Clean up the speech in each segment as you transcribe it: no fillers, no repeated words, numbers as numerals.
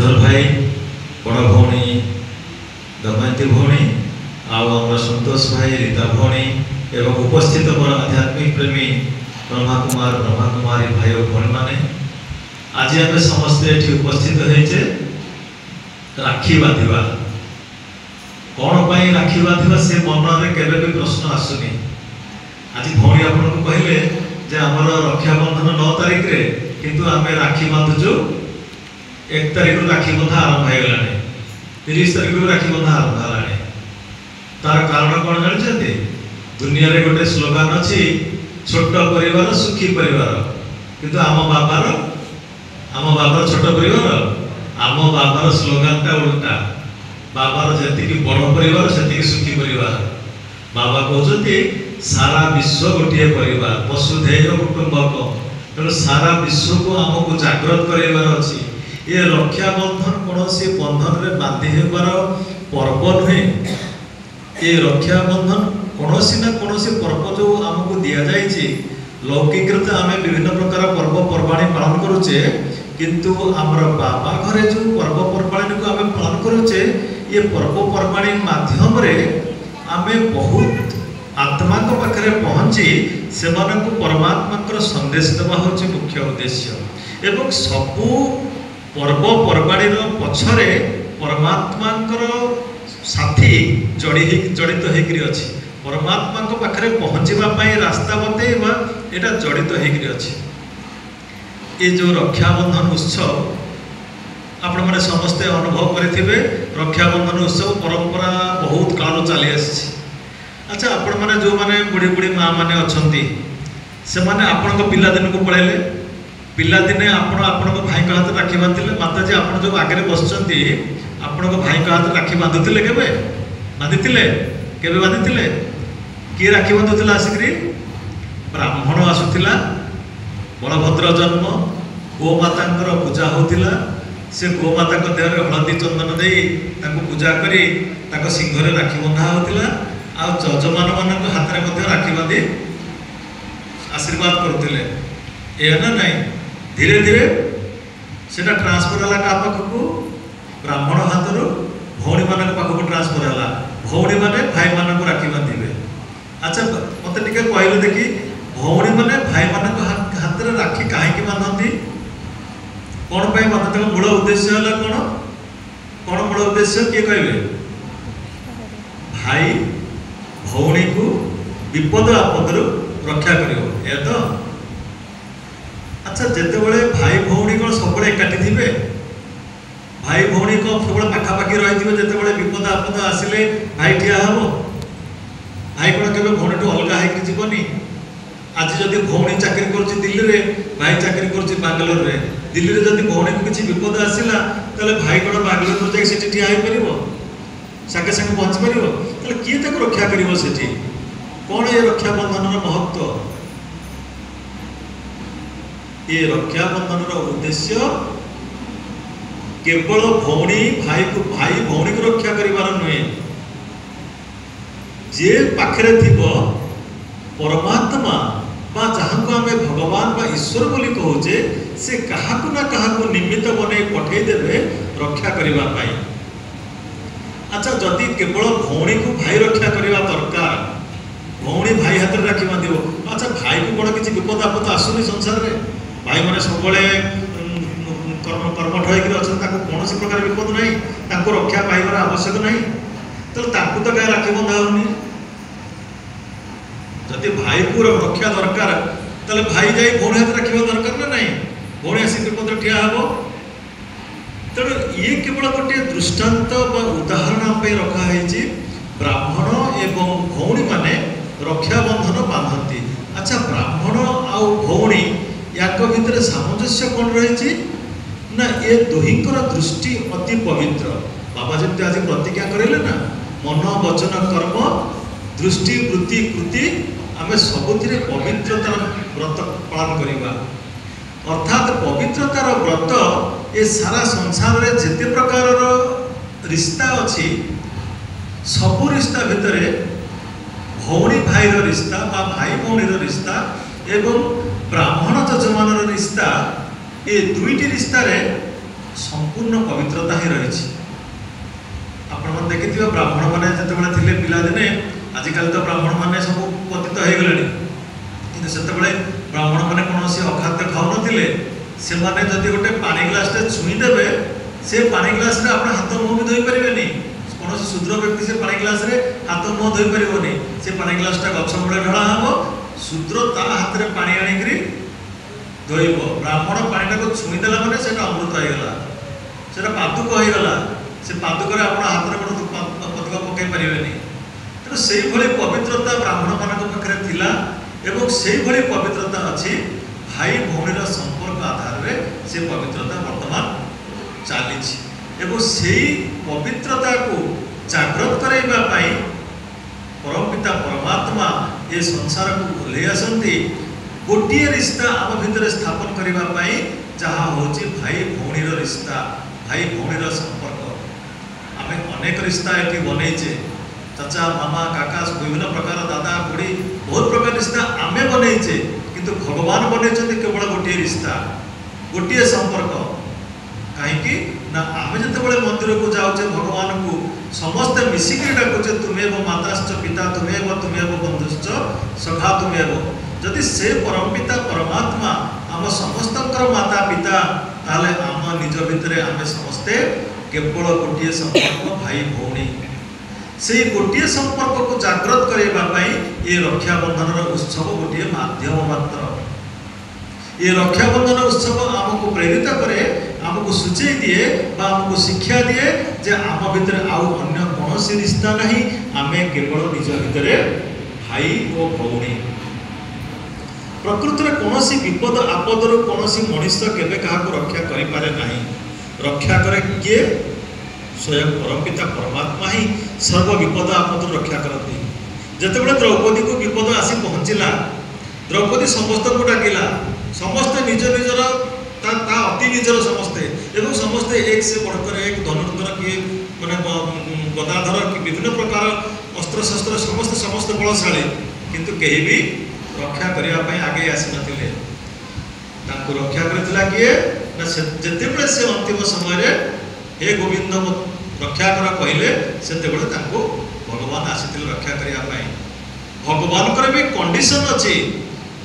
श्रीधर भाई बड़ भौणी दमयंती भौणी आम संतोष भाई रीता भौणी एवं उपस्थित मोर आध्यात्मिक प्रेमी ब्रह्मा कुमारी भाई और भौणी मैंने आज आम समस्ते ये उपस्थित होइचे राखी बांधा कौन पाई राखी बांधा से मन में केवे भी प्रश्न आसुनी। आज भौणी आपको कहले जे आमर रक्षाबंधन 9 तारिख रे किंतु आम राखी बांधुचु 1 तारिख राखी बंधा आरंभ हो गलानी 30 तारिख राखी बंधा आरंभ है। तार कारण कौन जानते दुनिया रे गोटे स्लोगान अच्छी छोट परिवार सुखी परिवार किंतु आम बाबार छोट परिवार आम बाबार स्लोगान टा उल्टा बाबार जी बड़ परिवार से सुखी परिवार। बाबा कहते सारा विश्व गोटे परिवार वसुधैव कुटुंबकम तेणु सारा विश्व को आमको जागृत करार अच्छी। ये रक्षाबंधन कौन बंधन में बांधि होबार पर्व नुहे। ये रक्षाबंधन कौन ना कौन पर्व जो आमको दि जाए लौकिक आम विभिन्न प्रकार पर्वपर्वाणी पालन करुचे किंतु आमर बाबा घरे जो पर्वपर्वाणी को आम पालन करुचे ये पर्वपर्वाणी माध्यम आम बहुत आत्मा पाखे पहुँची से परमात्मा संदेश देवा हूँ मुख्य उद्देश्य एवं सबू पर्वपर्वाणी पछरे परमात्मा साथी जड़ित होकर अच्छी परमात्मा पाखे पहुँचापी रास्ता बतेवा यहाँ जड़ित होकर अच्छी। ये जो रक्षाबंधन उत्सव आपण मैंने समस्ते अनुभव करेंगे रक्षाबंधन उत्सव परंपरा बहुत काल चली आसी। अच्छा आपण मैंने जो मैंने बुढ़ी बुढ़ी माँ मैंने अच्छा से मैंने आपण पिलादिन को पलैले पिलादिने आपण भाई हाथ राखी बांधे माताजी आप जो आगे बसुँच आपण भाई हाथ राखी बांधुले के बांधि बांधि किए राखी बांधुला आसिक ब्राह्मण आसूला बलभद्र जन्म गोमाता पूजा होता से गोमाता देह हलदी चंदन दे पूजा करी सिंहरे राखी बंधा होता आ जजमान मान हाथ में राखी बांधि आशीर्वाद करुले ना ना धीरे धीरे से ट्रांसफर है क्या पाखक ब्राह्मण हाथ भौणी मान पाखक ट्रांसफर है भौणी मैंने भाई मान राखी बांधे। अच्छा मत कहले देखी भौणी मैंने भाई मान हाथ में राखी कहीं बांधती कौन पर बांधते मूल उद्देश्य है कौन मूल उद्देश्य किए कहे भाई भौणी को विपद आपद रक्षा कर तो। अच्छा जिते बड़े भाई भौणी कौन सब एकाठी थे भाई भौणी कौन सब पाखापाखि रही जिते बड़े विपद आपद आसिले भाई ठिया हम भाई कौन के भौणी ठू अलग होनी। आज जदि भौणी चाकरी कर दिल्ली में भाई चाकरी कर बांगालोर में दिल्ली में जब भौणी को किसी विपद आसला तो भाई कौन बांगालोर जाए ठिया हो पार सागे सागे पहुँची पार किए रक्षा कर कौन ये रक्षाबंधन महत्व। ये रक्षाबंधन उद्देश्य केवल भौणी भाई भौणी को रक्षा करिवार नुहे जे पाखरे थिबो परमात्मा बा जहाँ को आम भगवान बा ईश्वर बोली कहूचे से कहाकू ना कहाकू निमित्त बने पठे देवे रक्षा करने। अच्छा जदि केवल भौणी को भाई रक्षा करने दरकार भौणी भाई हाथ में राखी बांध। अच्छा भाई को कौन किसी विपद आपद आसुनी संसार में भाई मैंने सब कर्मठ होकर अच्छा कौन प्रकार विपद ना रक्षा पाइबार आवश्यक ना तो क्या राखी बंधा होनी। जदि भाई को रक्षा दरकार तो भाई जाए भौणी हाथ रखा दरकार ना ना भौणी आसिक विपद ठिया हम। तेणु ये केवल गोटे दृष्टांत उदाहरण रखाई ब्राह्मण एवं भौणी माने रक्षाबंधन बांधती। अच्छा ब्राह्मण आउ भौणी या भितर सामंजस्य कौन रही ना ये दुहिंकर दृष्टि अति पवित्र। बाबा जमी आज प्रतिज्ञा करेले ना मन वचन कर्म दृष्टि वृत्ति कृति आम सबुति पवित्रतार व्रत पालन करवा अर्थात पवित्रतार व्रत ये सारा संसार में जिते प्रकार रिश्ता अच्छी सबू रिश्ता भितर भौणी भाईर रिश्ता बा भाई भौणीर रिश्ता एवं ब्राह्मण जजमान रिश्ता ये दुईटी रिश्तार संपूर्ण पवित्रता ही रही। आपण देखिए ब्राह्मण मैंने जिते थे पिलादिने, आजिकल तो ब्राह्मण मैंने सब पतित हो गले, कि से ब्राह्मण मैंने कौन अखाद्य खाऊ नथिले, से माने जदि गोटे पानी ग्लासटे छुईदेवे से पानी ग्लास रे आप हाथ मुह भी धोई पारे, कौन शूद्र व्यक्ति से पानी ग्लास रे हाथ मुह धोई पारे, से पानी ग्लासटा गछ मूले ढला हम, शूद्र ता हाथ में पानी आनिक धोब, ब्राह्मण पानीटा को छुईदेला मैंने से अमृत होगला, से पादुक होगला, से पादुक आप हाथ में पदक पकई पारे। तेणु से पवित्रता ब्राह्मण मान पाखे थिला एवं से पवित्रता अच्छी भाई भौणीर संपर्क आधार में से पवित्रता वर्तमान चली। से पवित्रता को जागृत करने परमपिता परमात्मा ये संसार को ओह्लई आसती, गोटे रिश्ता आम भितर स्थापन करने जहाँ हूँ भाई भौणीर रिश्ता, भाई भौणीर संपर्क। आम अनेक रिश्ता ये बनईचे, चाचा मामा काका विभिन्न प्रकार दादा बुढ़ी बहुत प्रकार रिश्ता आमे बनईचे, किंतु भगवान बनई केवल गोटे रिश्ता, गोटे संपर्क। कहीं ना आम जो मंदिर को जाऊे भगवान को समस्ते मिसिक डाकुचे तुम्हें माताश्च पिता तुम्हें बंधुश्च सखा तुम्हें, जदि से परमपिता परमात्मा आम समस्त माता पिता, ताले आम निज भितर आम समस्ते केवल गोटे संपर्क भाई भौणी। से गोटे संपर्क को जागृत करने ये रक्षाबंधन उत्सव गोटे माध्यम मात्र। ये रक्षाबंधन उत्सव आमको प्रेरित करे, आमको सूचई दिए, आमको शिक्षा दिए जे आम भितर आउ अन्य कौन रिश्ता नहीं, आमे केवल निज भितर भाई और भौणी। प्रकृति में कौन विपद आपदर कौन मनुष्य केवे क्या रक्षा करें ना, रक्षा करे किए? स्वयं परमपिता परमात्मा ही सर्व विपद आपद रक्षा करती। जितेबाला द्रौपदी को विपद आसी पहुँचला, द्रौपदी समस्त को डाकिला, समस्ते निज निजर अति निजर समस्ते एवं समस्ते एक से बढ़कर एक धनुर्धर किए मैंने गदाधर कि विभिन्न प्रकार अस्त्र शस्त्र समस्त समस्त बलशाली, किंतु कहीं भी रक्षा करने आगे आसी नथिले। तांको रक्षा करथिला किए ना, जितेबाला से अंतिम समय हे गोविंद रक्षा कर कहले सेतेबेले तांको भगवान आसीथिले रक्षा करने। भगवान भी कंडीशन अच्छी,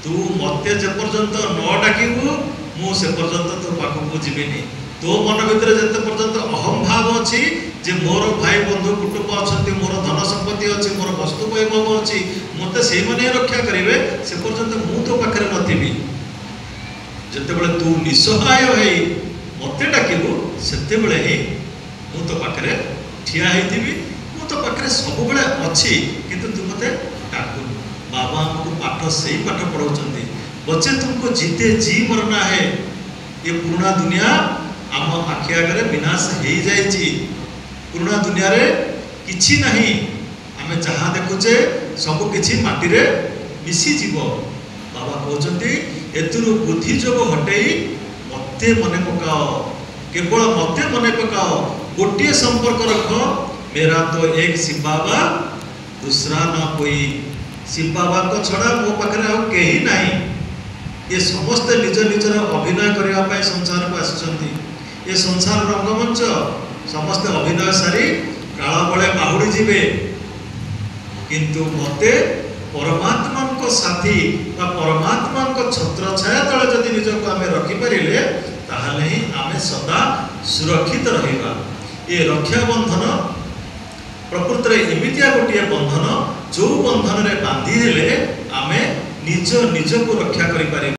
तू मत जे पर्यंत न डाकबू मुझे पर्यंत तो पाखक जीविनी। तो मन भर जिते पर्यंत अहम भाव अच्छी जे मोर भाई बंधु कुटुंब अच्छा, मोर धन संपत्ति अच्छी, मोर वस्तु वैभव अच्छी, मत से मैंने रक्षा करेंगे से पर्यंत मु तो पाखे नथी। जितेबाला तू निसहाय हो मत डाकबू से ही मु तो पाखे ठिया होती, मु तो पाखे सब अच्छी, किंतु तू मत डाकू। बाबा हमको पाठ से ही पाठ पढ़ाऊँ, बच्चे तुमको जीते जी मरना है। ये पुराना दुनिया आम आखि आगे विनाश हो जाए, पुराना दुनिया रे किछि नहीं, आमे जहाँ देखुचे सब किछि माटी रे मिसी जीव। बाबा कहते एतुरु बुद्धि जोग हटई मते मने पकाओ, केवल मते मने पकाओ, गोटे संपर्क रख, मेरा तो एक शिव बाबा दूसरा ना कोई। शिव बाबा को छड़ा मो पाखे आ कहीं नहीं। ये समस्त निज निजर अभिनय करने संसार को आसुचंती। ये संसार रंगमंच समस्त अभिनय सारी काल बड़े बाहुड़ी जीवे, किंतु मते परमात्मा को साथी बा परमात्मा को छत्र छाया तले जदि निजको आमे रखिपारे ताहले ही आमे सदा सुरक्षित रहिबा। ये रक्षाबंधन प्रकृत में एमितिया गोटे बंधन जो बंधन रे बांधी हेले आमे निज निज को रक्षा करि पारे।